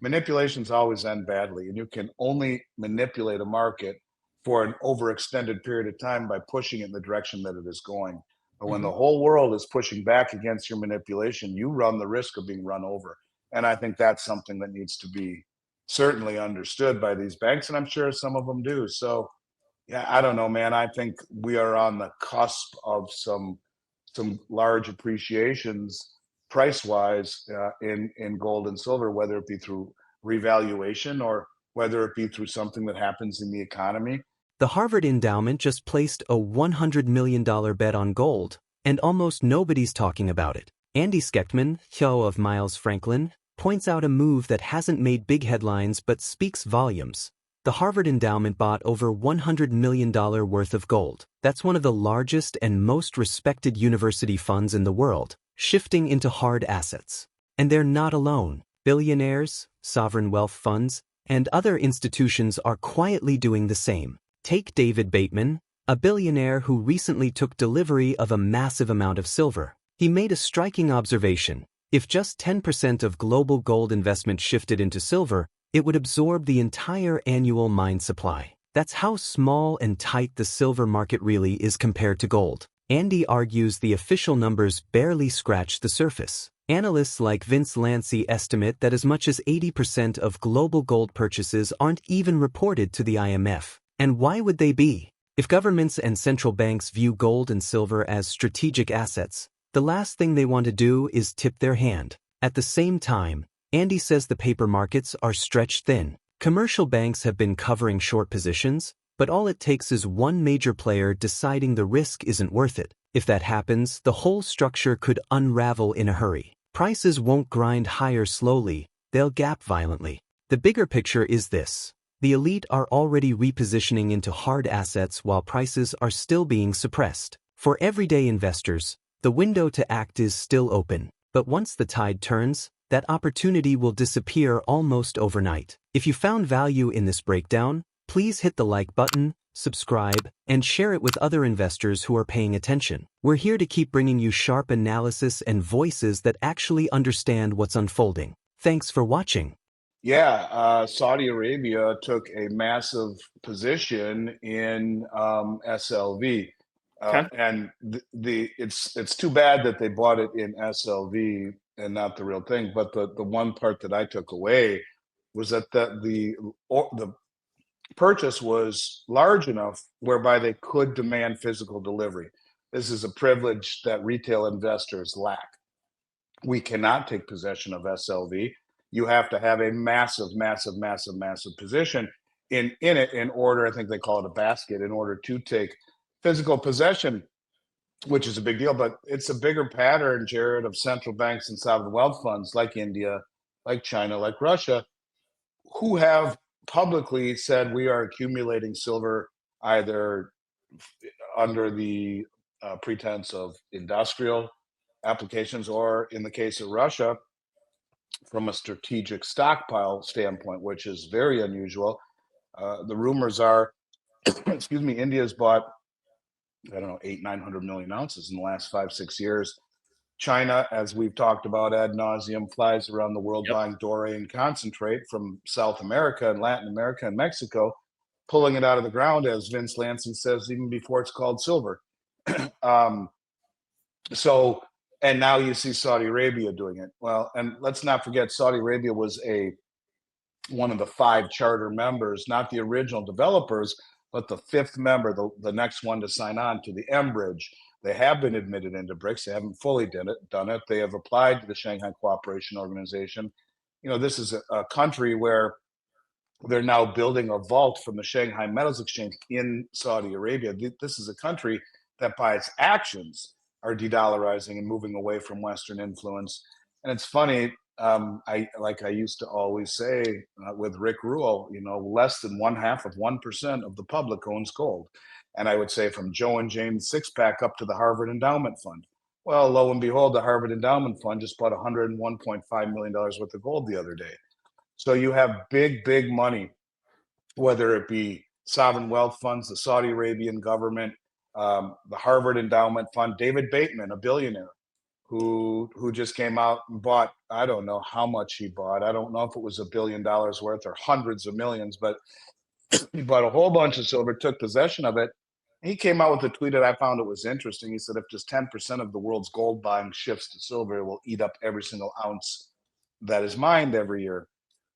manipulations always end badly, and you can only manipulate a market for an overextended period of time by pushing it in the direction that it is going. But when Hmm. the whole world is pushing back against your manipulation, you run the risk of being run over. And I think that's something that needs to be certainly understood by these banks, and I'm sure some of them do. So, yeah, I don't know, man. I think we are on the cusp of some large appreciations price wise in gold and silver, whether it be through revaluation or whether it be through something that happens in the economy. The Harvard endowment just placed a $100 million bet on gold, and almost nobody's talking about it. Andy Schectman, CEO of Miles Franklin, points out a move that hasn't made big headlines but speaks volumes. The Harvard endowment bought over $100 million worth of gold. That's one of the largest and most respected university funds in the world, shifting into hard assets. And they're not alone. Billionaires, sovereign wealth funds, and other institutions are quietly doing the same. Take David Bateman, a billionaire who recently took delivery of a massive amount of silver. He made a striking observation. If just 10% of global gold investment shifted into silver, it would absorb the entire annual mine supply. That's how small and tight the silver market really is compared to gold. Andy argues the official numbers barely scratch the surface. Analysts like Vince Lanci estimate that as much as 80% of global gold purchases aren't even reported to the IMF. And why would they be? If governments and central banks view gold and silver as strategic assets, the last thing they want to do is tip their hand. At the same time, Andy says the paper markets are stretched thin. Commercial banks have been covering short positions, but all it takes is one major player deciding the risk isn't worth it. If that happens, the whole structure could unravel in a hurry. Prices won't grind higher slowly, they'll gap violently. The bigger picture is this. The elite are already repositioning into hard assets while prices are still being suppressed. For everyday investors, the window to act is still open. But once the tide turns, that opportunity will disappear almost overnight. If you found value in this breakdown, please hit the like button, subscribe, and share it with other investors who are paying attention. We're here to keep bringing you sharp analysis and voices that actually understand what's unfolding. Thanks for watching. Yeah, Saudi Arabia took a massive position in SLV, Okay. and it's too bad that they bought it in SLV and not the real thing. But the one part that I took away was that the purchase was large enough whereby they could demand physical delivery. This is a privilege that retail investors lack. We cannot take possession of SLV. You have to have a massive, massive, massive, massive position in it in order, I think they call it a basket, in order to take physical possession, which is a big deal. But it's a bigger pattern, Jared, of central banks and sovereign wealth funds like India, like China, like Russia, who have publicly said we are accumulating silver either under the pretense of industrial applications or, in the case of Russia, from a strategic stockpile standpoint, which is very unusual. The rumors are, excuse me, India's bought, I don't know, 900 million ounces in the last 5, 6 years. China, as we've talked about ad nauseum, flies around the world Yep. buying Dorian concentrate from South America and Latin America and Mexico, pulling it out of the ground, as Vince Lanci says, even before it's called silver. um, so, and now you see Saudi Arabia doing it. Well, and let's not forget, Saudi Arabia was one of the 5 charter members, not the original developers, but the 5th member, the next one to sign on to the M-Bridge. They have been admitted into BRICS. They haven't fully done it. They have applied to the Shanghai Cooperation Organization. This is a country where they're now building a vault from the Shanghai Metals Exchange in Saudi Arabia. This is a country that by its actions are de-dollarizing and moving away from Western influence. And it's funny, I used to always say with Rick Rule, less than 0.5% of the public owns gold. And I would say from Joe and James six-pack up to the Harvard Endowment Fund. Well, lo and behold, the Harvard Endowment Fund just bought $101.5 million worth of gold the other day. So you have big, big money, whether it be sovereign wealth funds, the Saudi Arabian government, the Harvard Endowment Fund, David Bateman, a billionaire, who just came out and bought, I don't know how much he bought. I don't know if it was $1 billion worth or hundreds of millions, but he bought a whole bunch of silver, took possession of it. He came out with a tweet that I found it was interesting. He said, if just 10% of the world's gold buying shifts to silver, it will eat up every single ounce that is mined every year.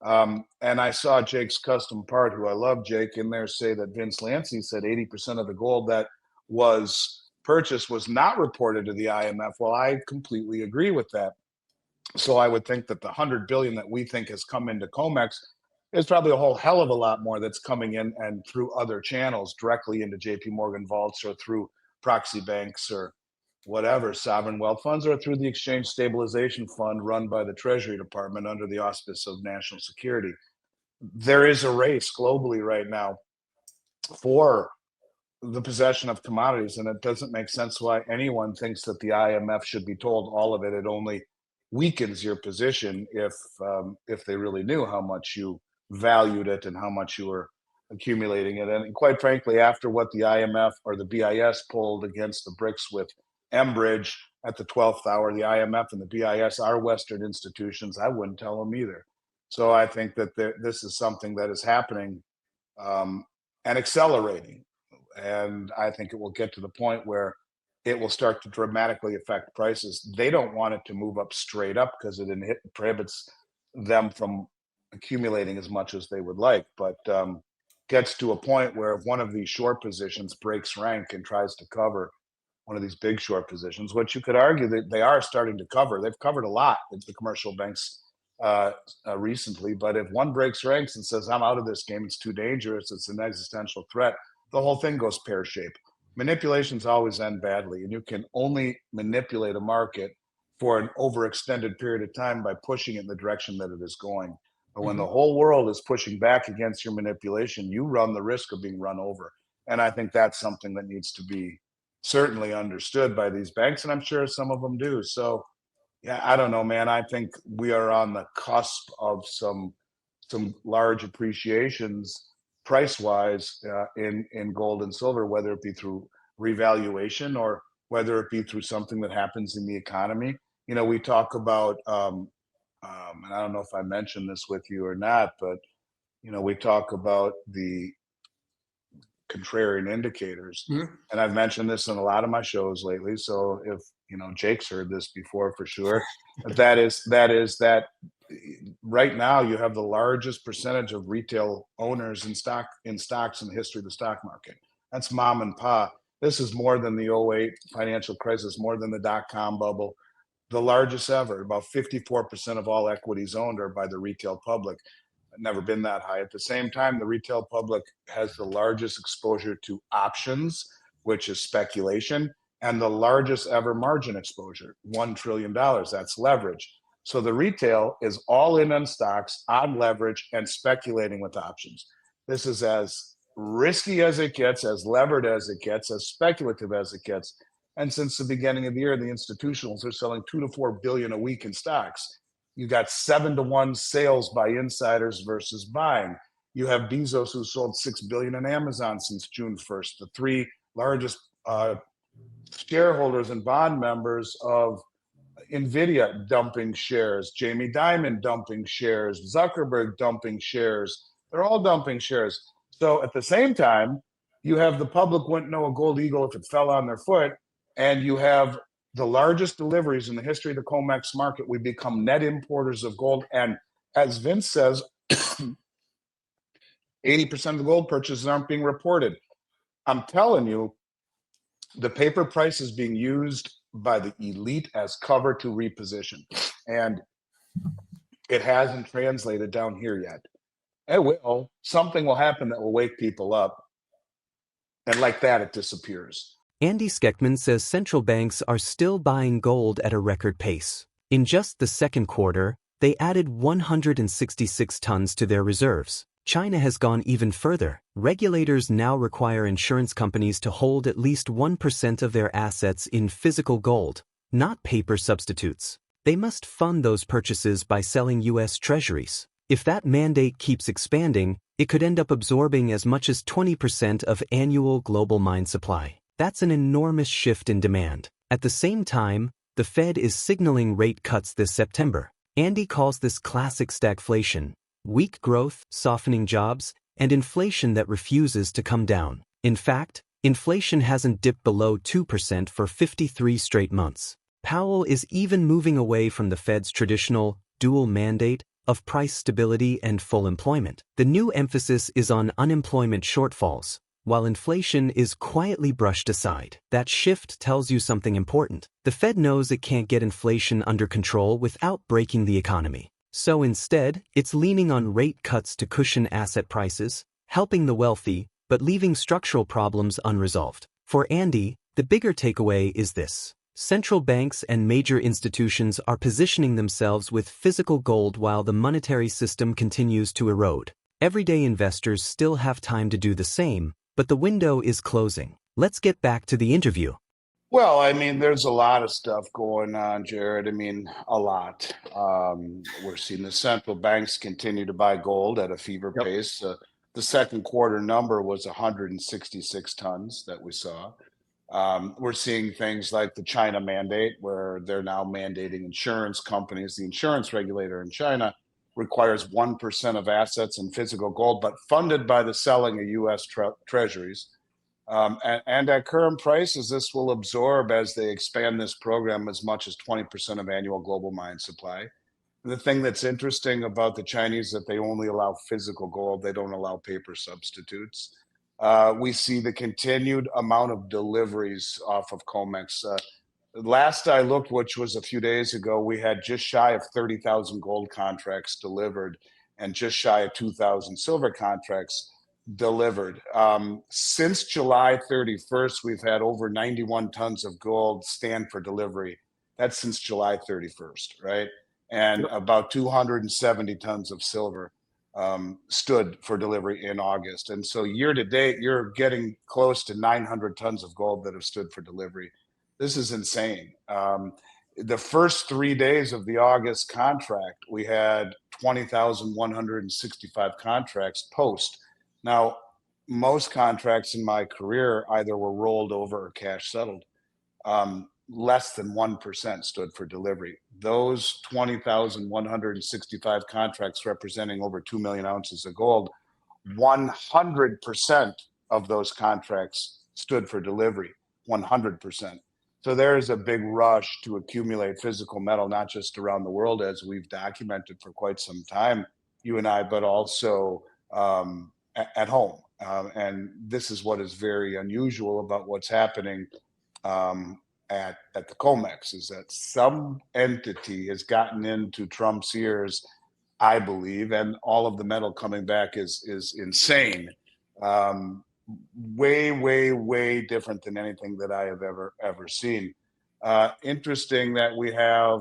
And I saw Jake's Custom Part, who I love, Jake, in there say that Vince Lanci said 80% of the gold that was purchased was not reported to the IMF. Well, I completely agree with that. So I would think that the 100 billion that we think has come into COMEX is probably a whole hell of a lot more that's coming in and through other channels directly into JP Morgan vaults or through proxy banks or whatever, sovereign wealth funds, or through the Exchange Stabilization Fund run by the Treasury Department under the auspice of national security. There is a race globally right now for the possession of commodities, and it doesn't make sense why anyone thinks that the IMF should be told all of it. It only weakens your position if they really knew how much you valued it and how much you were accumulating it. And quite frankly, after what the IMF or the BIS pulled against the BRICS with Enbridge at the 12th hour, the IMF and the BIS are Western institutions. I wouldn't tell them either. So I think that this is something that is happening and accelerating. And I think it will get to the point where it will start to dramatically affect prices. They don't want it to move up straight up because it prohibits them from accumulating as much as they would like, but gets to a point where if one of these short positions breaks rank and tries to cover one of these big short positions, which you could argue that they are starting to cover. They've covered a lot with the commercial banks recently, but if one breaks ranks and says, I'm out of this game, it's too dangerous, it's an existential threat, the whole thing goes pear-shaped. Manipulations always end badly, and you can only manipulate a market for an overextended period of time by pushing it in the direction that it is going. But when the whole world is pushing back against your manipulation, you run the risk of being run over. And I think that's something that needs to be certainly understood by these banks, and I'm sure some of them do. So, yeah, I don't know, man. I think we are on the cusp of some large appreciations price-wise in gold and silver, whether it be through revaluation or whether it be through something that happens in the economy. You know, we talk about, and I don't know if I mentioned this with you or not, but you know, we talk about the contrarian indicators, and I've mentioned this in a lot of my shows lately. So if you know, Jake's heard this before for sure. that is that right now you have the largest percentage of retail owners in stocks in the history of the stock market. That's mom and pop. This is more than the '08 financial crisis, more than the dot-com bubble, the largest ever. About 54% of all equities owned are by the retail public. Never been that high. At the same time, the retail public has the largest exposure to options, which is speculation, and the largest ever margin exposure, $1 trillion. That's leverage. So the retail is all in on stocks, on leverage, and speculating with options. This is as risky as it gets, as levered as it gets, as speculative as it gets. And since the beginning of the year, the institutionals are selling 2 to 4 billion a week in stocks. You got 7-to-1 sales by insiders versus buying. You have Bezos, who sold 6 billion in Amazon since June 1st. The three largest shareholders and bond members of Nvidia dumping shares, Jamie Dimon dumping shares, Zuckerberg dumping shares. They're all dumping shares. So at the same time, you have the public wouldn't know a gold eagle if it fell on their foot, and you have the largest deliveries in the history of the COMEX market. We become net importers of gold. And as Vince says, 80% of the gold purchases aren't being reported. I'm telling you, the paper price is being used by the elite as cover to reposition. And it hasn't translated down here yet. It will. Something will happen that will wake people up. And like that, it disappears. Andy Schectman says central banks are still buying gold at a record pace. In just the second quarter, they added 166 tons to their reserves. China has gone even further. Regulators now require insurance companies to hold at least 1% of their assets in physical gold, not paper substitutes. They must fund those purchases by selling U.S. treasuries. If that mandate keeps expanding, it could end up absorbing as much as 20% of annual global mine supply. That's an enormous shift in demand. At the same time, The Fed is signaling rate cuts this September. Andy calls this classic stagflation: weak growth, softening jobs, and inflation that refuses to come down. In fact, inflation hasn't dipped below 2% for 53 straight months. Powell is even moving away from the Fed's traditional dual mandate of price stability and full employment. The new emphasis is on unemployment shortfalls, while inflation is quietly brushed aside. That shift tells you something important. The Fed knows it can't get inflation under control without breaking the economy. So instead, it's leaning on rate cuts to cushion asset prices, helping the wealthy, but leaving structural problems unresolved. For Andy, the bigger takeaway is this: central banks and major institutions are positioning themselves with physical gold while the monetary system continues to erode. Everyday investors still have time to do the same, but the window is closing. Let's get back to the interview. Well, I mean, there's a lot of stuff going on, Jared. I mean, a lot. We're seeing the central banks continue to buy gold at a fever Yep. pace. The second quarter number was 166 tons that we saw. We're seeing things like the China mandate, where they're now mandating insurance companies. The insurance regulator in China requires 1% of assets in physical gold, but funded by the selling of U.S. treasuries. And at current prices, this will absorb, as they expand this program, as much as 20% of annual global mine supply. The thing that's interesting about the Chinese is that they only allow physical gold. They don't allow paper substitutes. We see the continued amount of deliveries off of COMEX. Last I looked, which was a few days ago, we had just shy of 30,000 gold contracts delivered and just shy of 2,000 silver contracts delivered. Since July 31st, we've had over 91 tons of gold stand for delivery. That's since July 31st, right? And about 270 tons of silver stood for delivery in August. And so year to date, you're getting close to 900 tons of gold that have stood for delivery. This is insane. The first 3 days of the August contract, we had 20,165 contracts post. Now, most contracts in my career either were rolled over or cash settled. Less than 1% stood for delivery. Those 20,165 contracts representing over 2 million ounces of gold, 100% of those contracts stood for delivery, 100%. So there is a big rush to accumulate physical metal, not just around the world, as we've documented for quite some time, you and I, but also at home. And this is what is very unusual about what's happening at the COMEX, is that some entity has gotten into Trump's ears, I believe, and all of the metal coming back is insane. Way different than anything that I have ever seen. Interesting that we have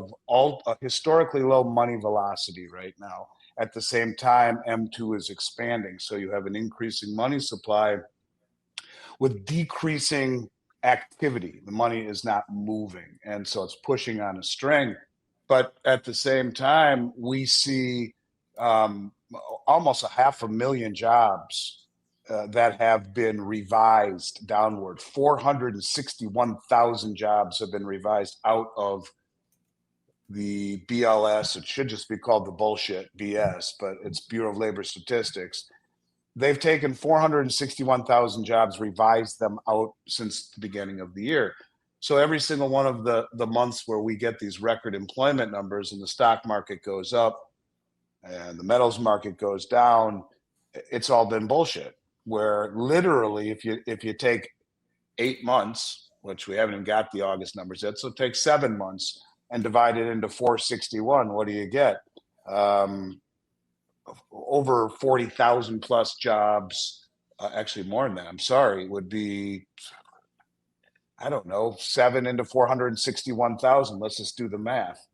historically low money velocity right now. At the same time, M2 is expanding, so you have an increasing money supply with decreasing activity. The money is not moving, and so it's pushing on a string. But at the same time, we see almost 500,000 jobs that have been revised downward. 461,000 jobs have been revised out of the BLS. It should just be called the bullshit BS, but it's Bureau of Labor Statistics. They've taken 461,000 jobs, revised them out since the beginning of the year. So every single one of the months where we get these record employment numbers and the stock market goes up and the metals market goes down, it's all been bullshit. Where literally, if you take 8 months, which we haven't even got the August numbers yet, so take 7 months and divide it into 461, what do you get? Over 40,000 plus jobs, actually more than that, I'm sorry, would be, I don't know, 7 into 461,000. Let's just do the math.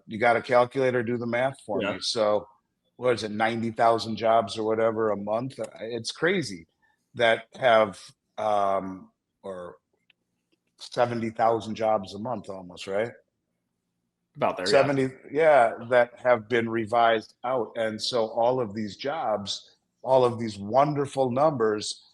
You got a calculator? Do the math for me. So what is it, 90,000 jobs or whatever a month? It's crazy that have, or 70,000 jobs a month almost, right? About there, 70, yeah, that have been revised out. And so all of these jobs, all of these wonderful numbers,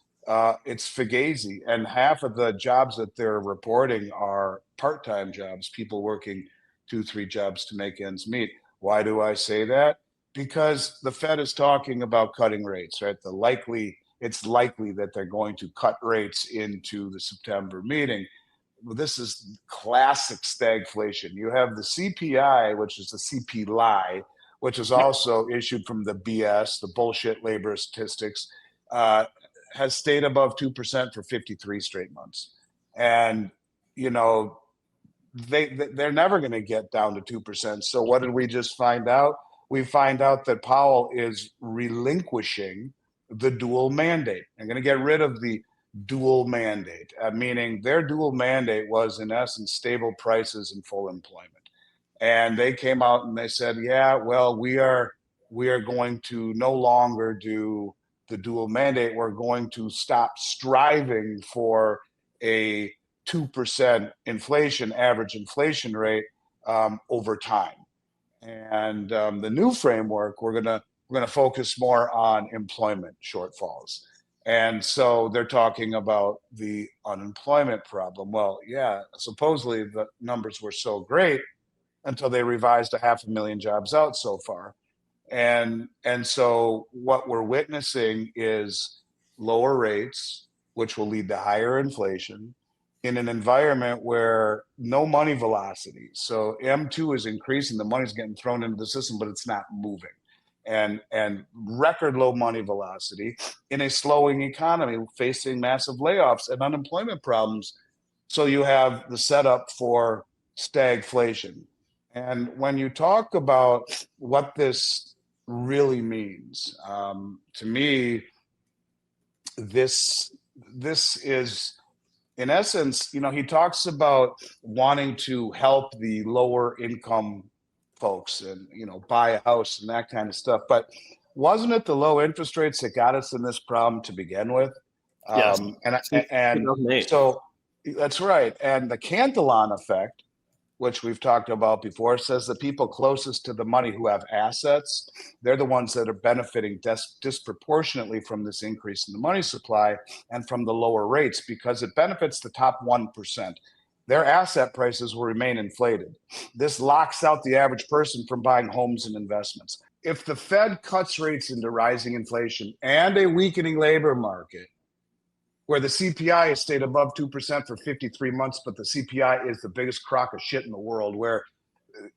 it's fugazi. And half of the jobs that they're reporting are part-time jobs, people working 2-3 jobs to make ends meet. Why do I say that? Because the Fed is talking about cutting rates, right? It's likely that they're going to cut rates into the September meeting. This is classic stagflation. You have the CPI, which is the CPI, which is also issued from the BS, the bullshit labor statistics, has stayed above 2% for 53 straight months. And, you know, they're never going to get down to 2%. So what did we just find out? We find out that Powell is relinquishing the dual mandate. They're going to get rid of the dual mandate, meaning their dual mandate was in essence stable prices and full employment. And they came out and they said, yeah, well, we are going to no longer do the dual mandate. We're going to stop striving for a 2% inflation, average inflation rate over time. And the new framework, we're gonna focus more on employment shortfalls. And so they're talking about the unemployment problem. Well, yeah, supposedly the numbers were so great until they revised 500,000 jobs out so far. And so what we're witnessing is lower rates, which will lead to higher inflation in an environment where no money velocity. So M2 is increasing, the money's getting thrown into the system, but it's not moving. And record low money velocity in a slowing economy facing massive layoffs and unemployment problems. So you have the setup for stagflation. And when you talk about what this really means, to me, this is, in essence, you know, he talks about wanting to help the lower income folks and, you know, buy a house and that kind of stuff. But wasn't it the low interest rates that got us in this problem to begin with? Yes. And so that's right. And the Cantillon effect, which we've talked about before, says the people closest to the money who have assets, they're the ones that are benefiting disproportionately from this increase in the money supply and from the lower rates, because it benefits the top 1%. Their asset prices will remain inflated. This locks out the average person from buying homes and investments. If the Fed cuts rates into rising inflation and a weakening labor market, where the CPI has stayed above 2% for 53 months, but the CPI is the biggest crock of shit in the world, where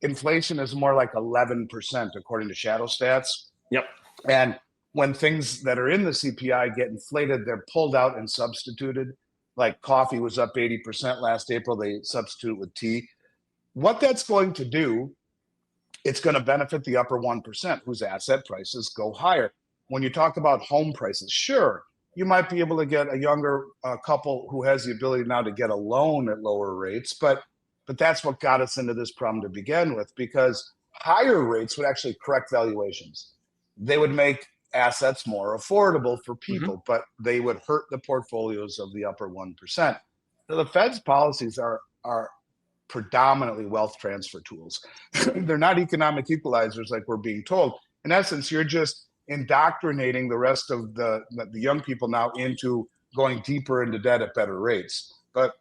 inflation is more like 11%, according to Shadow Stats. Yep. And when things that are in the CPI get inflated, they're pulled out and substituted. Like coffee was up 80% last April, they substitute with tea. What that's going to do, it's going to benefit the upper 1% whose asset prices go higher. When you talk about home prices, sure, you might be able to get a younger couple who has the ability now to get a loan at lower rates, but that's what got us into this problem to begin with, because higher rates would actually correct valuations. They would make assets more affordable for people, but they would hurt the portfolios of the upper 1%. So the Fed's policies are predominantly wealth transfer tools. They're not economic equalizers like we're being told. In essence, you're just indoctrinating the rest of the young people now into going deeper into debt at better rates. But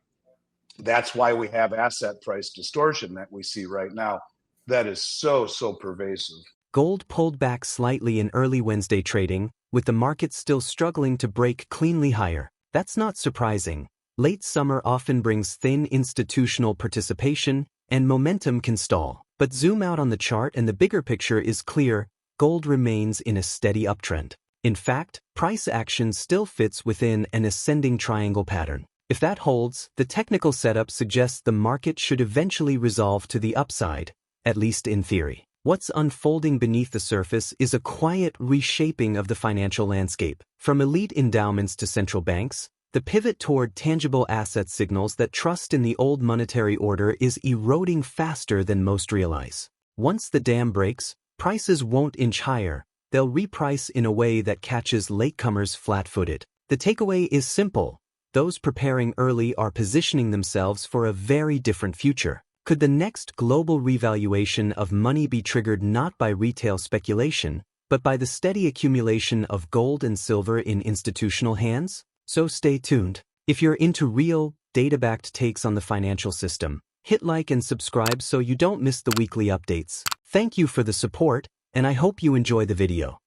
that's why we have asset price distortion that we see right now. That is so pervasive. Gold pulled back slightly in early Wednesday trading, with the market still struggling to break cleanly higher. That's not surprising. Late summer often brings thin institutional participation, and momentum can stall. But zoom out on the chart and the bigger picture is clear. Gold remains in a steady uptrend. In fact, price action still fits within an ascending triangle pattern. If that holds, the technical setup suggests the market should eventually resolve to the upside, at least in theory. What's unfolding beneath the surface is a quiet reshaping of the financial landscape. From elite endowments to central banks, the pivot toward tangible assets signals that trust in the old monetary order is eroding faster than most realize. Once the dam breaks, prices won't inch higher. They'll reprice in a way that catches latecomers flat-footed. The takeaway is simple. Those preparing early are positioning themselves for a very different future. Could the next global revaluation of money be triggered not by retail speculation, but by the steady accumulation of gold and silver in institutional hands? So stay tuned. If you're into real, data-backed takes on the financial system, Hit like and subscribe so you don't miss the weekly updates. Thank you for the support, and I hope you enjoy the video.